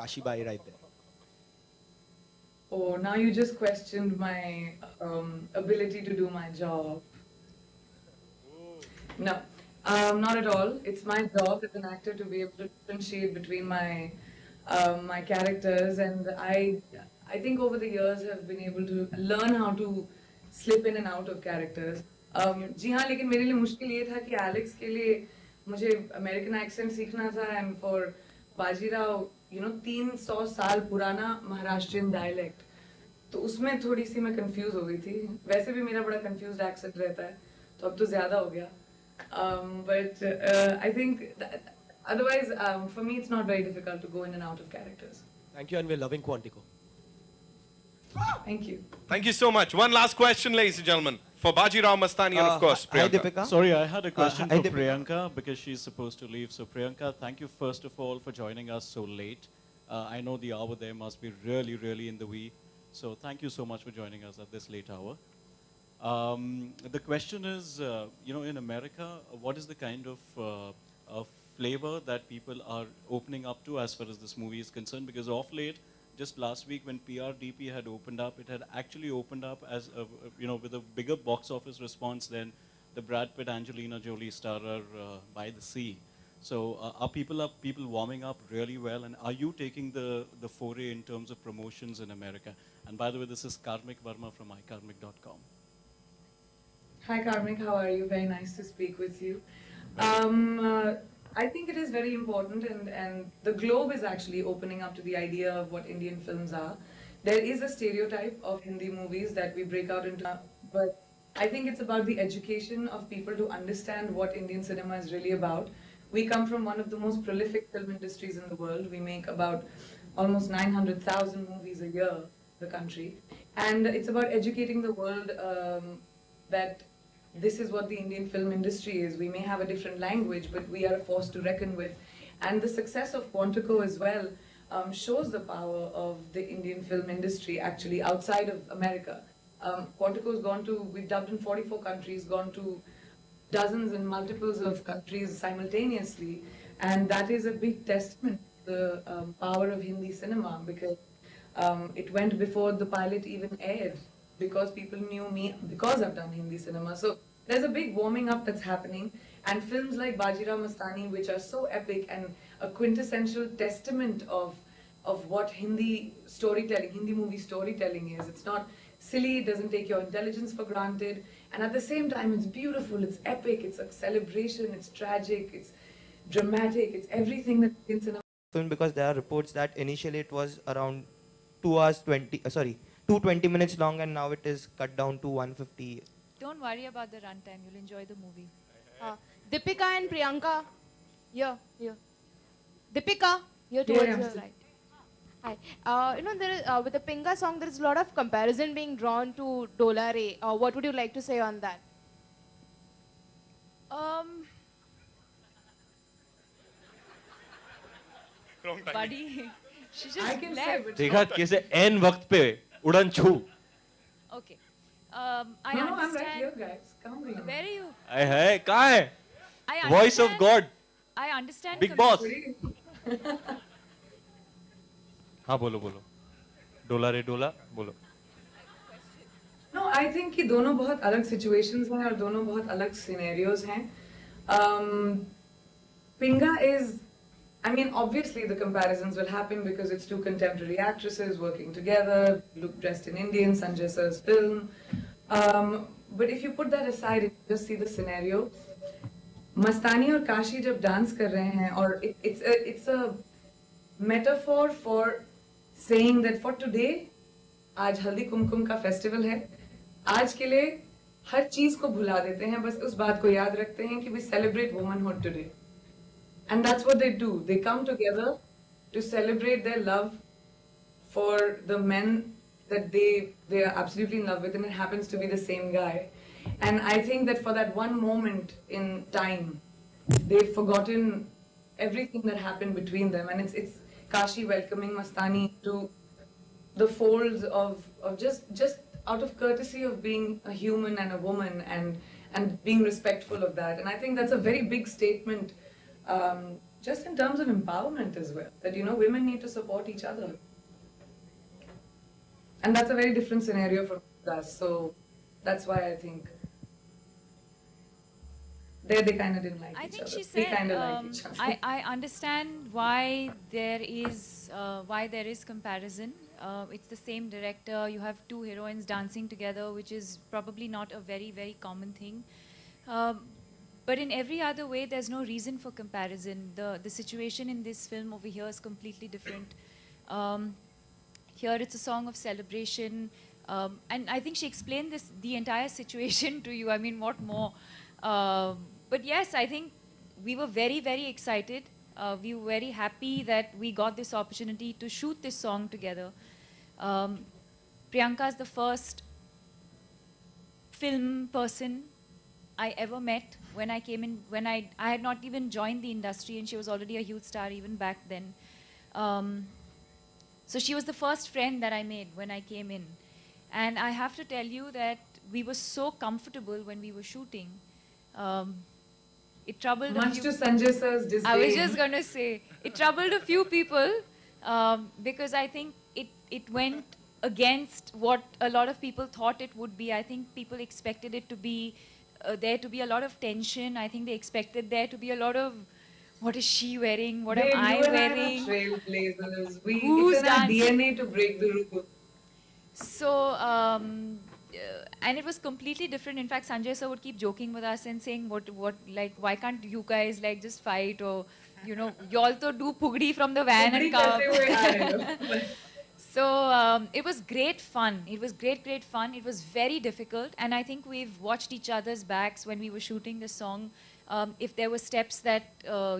Kashi Bai right there? Oh, now you just questioned my ability to do my job. No, not at all. It's my job as an actor to be able to differentiate between my characters, and I think over the years have been able to learn how to slip in and out of characters. जी हाँ, लेकिन मेरे लिए मुश्किल ये था कि Alex के लिए मुझे अमेरिकन एक्सेंट सीखना था, एंड फॉर बाजीराव 300 साल पुराना महाराष्ट्रियन डायलेक्ट, तो उसमें थोड़ी सी मैं कंफ्यूज हो गई थी. वैसे भी मेरा बड़ा कंफ्यूज्ड एक्सेंट रहता है, तो अब तो ज्यादा हो गया. But I think otherwise, for me, it's not very difficult to go in and out of characters. Thank you, and we're loving Quantico. Thank you. Thank you so much. One last question, ladies and gentlemen, for Bajirao, Mastani, and of course, Hi, Priyanka. Deepika. Sorry, I had a question for Priyanka because she's supposed to leave. So, Priyanka, thank you first of all for joining us so late. I know the hour there must be really, really in the wee. So, thank you so much for joining us at this late hour. The question is, in America, what is the kind of flavor that people are opening up to as far as this movie is concerned? Because of late, just last week when PRDP had opened up, it had actually opened up as with a bigger box office response than the Brad Pitt Angelina Jolie starrer By the Sea. So are people warming up really well, and are you taking the foray in terms of promotions in America? And by the way, this is Karmik Verma from ikarmik.com. Hi, Karmik. How are you? Very nice to speak with you. I think it is very important, and the globe is actually opening up to the idea of what Indian films are. There is a stereotype of Hindi movies that we break out into, but I think it's about the education of people to understand what Indian cinema is really about. We come from one of the most prolific film industries in the world. We make about almost 900,000 movies a year, the country. And it's about educating the world that this is what the Indian film industry is. We may have a different language, but we are a force to reckon with. And the success of Quantico as well shows the power of the Indian film industry actually outside of America. Quantico's gone to, we've dubbed in 44 countries, gone to dozens and multiples of countries simultaneously. And that is a big testament to the power of Hindi cinema, because it went before the pilot even aired, because people knew me because I've done Hindi cinema. So there's a big warming up that's happening, and films like Bajirao Mastani, which are so epic and a quintessential testament of what Hindi storytelling, Hindi movie storytelling is. It's not silly, it doesn't take your intelligence for granted, and at the same time it's beautiful, it's epic, it's a celebration, it's tragic, it's dramatic, it's everything that Indian cinema. Film, because there are reports that initially it was around 220 minutes long, and now it is cut down to 150. Don't worry about the runtime. You'll enjoy the movie. Deepika and Priyanka, here. Deepika, here towards your right. Hi. There is, with the Pinga song, there is a lot of comparison being drawn to Dola Re. What would you like to say on that? Wrong time. Buddy, she just I can say, left. but देखा कैसे N वक्त पे उड़न छू. Okay. I no, I'm right understand. here, guys. Come on. Where are you? है कहाँ है? I Voice of understand- God. I understand. Big boss. हाँ बोलो डोला रे डोला बोलो. No, I think कि दोनों बहुत अलग situations हैं और दोनों बहुत अलग scenarios हैं. Pinga is, I mean, obviously the comparisons will happen because it's two contemporary actresses working together, dressed in Indian, Sanjay Sir's film. But if you put that aside and just see the scenario, Mastani और काशी जब dance कर रहे हैं, और it's a metaphor for saying that for today, आज हल्दी कुमकुम का festival है, आज के लिए हर चीज को भुला देते हैं, बस उस बात को याद रखते हैं कि we celebrate womanhood today. And that's what they do. They come together to celebrate their love for the men that they are absolutely in love with, and it happens to be the same guy. And I think that for that one moment in time, they've forgotten everything that happened between them, and it's Kashi welcoming Mastani to the folds of just out of courtesy of being a human and a woman, and being respectful of that. And I think that's a very big statement just in terms of empowerment as well. That, you know, women need to support each other. And that's a very different scenario for us. So that's why I think they kind of didn't like I each think other. she We said, kind of like each other. I understand why there is comparison. It's the same director. You have two heroines dancing together, which is probably not a very, very common thing. But in every other way, there's no reason for comparison. The situation in this film over here is completely different. Here it's a song of celebration. And I think she explained the entire situation to you. I mean, what more? But yes, I think we were very, very excited. We were very happy that we got this opportunity to shoot this song together. Priyanka is the first film person I ever met when I came in, when I had not even joined the industry, and she was already a huge star even back then. So she was the first friend that I made when I came in. And I have to tell you that we were so comfortable when we were shooting. It troubled Much to Sanjay sir's disdain. I was just going to say, it troubled a few people because I think it went against what a lot of people thought it would be. I think people expected it to be, there to be a lot of tension. I think they expected there to be a lot of, what is she wearing? What am I wearing? Trailblazers. Who's It's in our dancing? DNA to break the rule. So, and it was completely different. In fact, Sanjay sir would keep joking with us and saying, like, why can't you guys, like, just fight? Or, you know, you also do pugdi from the van and come. So, it was great fun. It was great fun. It was very difficult. And I think we've watched each other's backs when we were shooting the song. If there were steps that,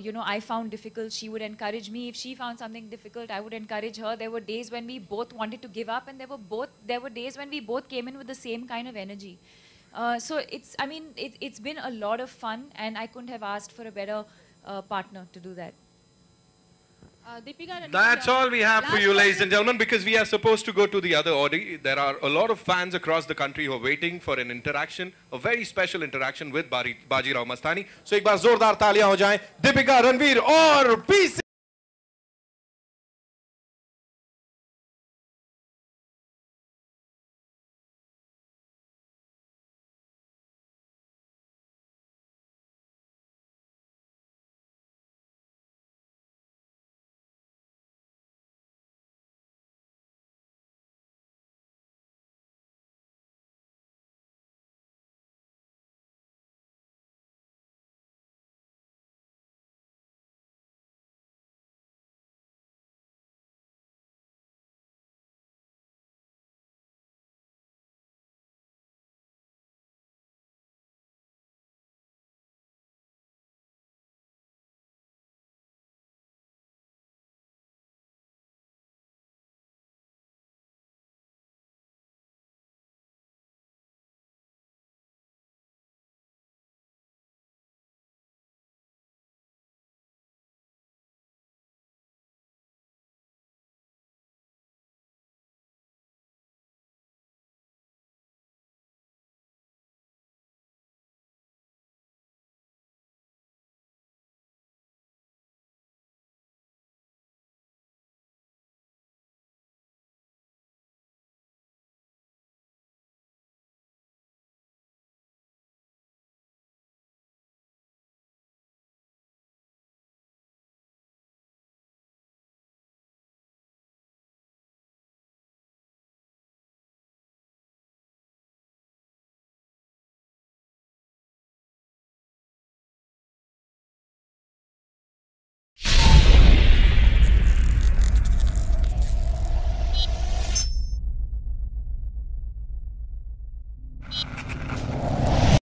you know, I found difficult, she would encourage me. If she found something difficult, I would encourage her. There were days when we both wanted to give up, and there were days when we both came in with the same kind of energy. So I mean, it's been a lot of fun, and I couldn't have asked for a better partner to do that. Deepika, That's all we have for you, ladies and gentlemen, because we are supposed to go to the other audience. There are a lot of fans across the country who are waiting for an interaction, a very special interaction with Bajirao Mastani. So, एक बार जोरदार तालियां हो जाएं, Deepika, Ranveer और PC.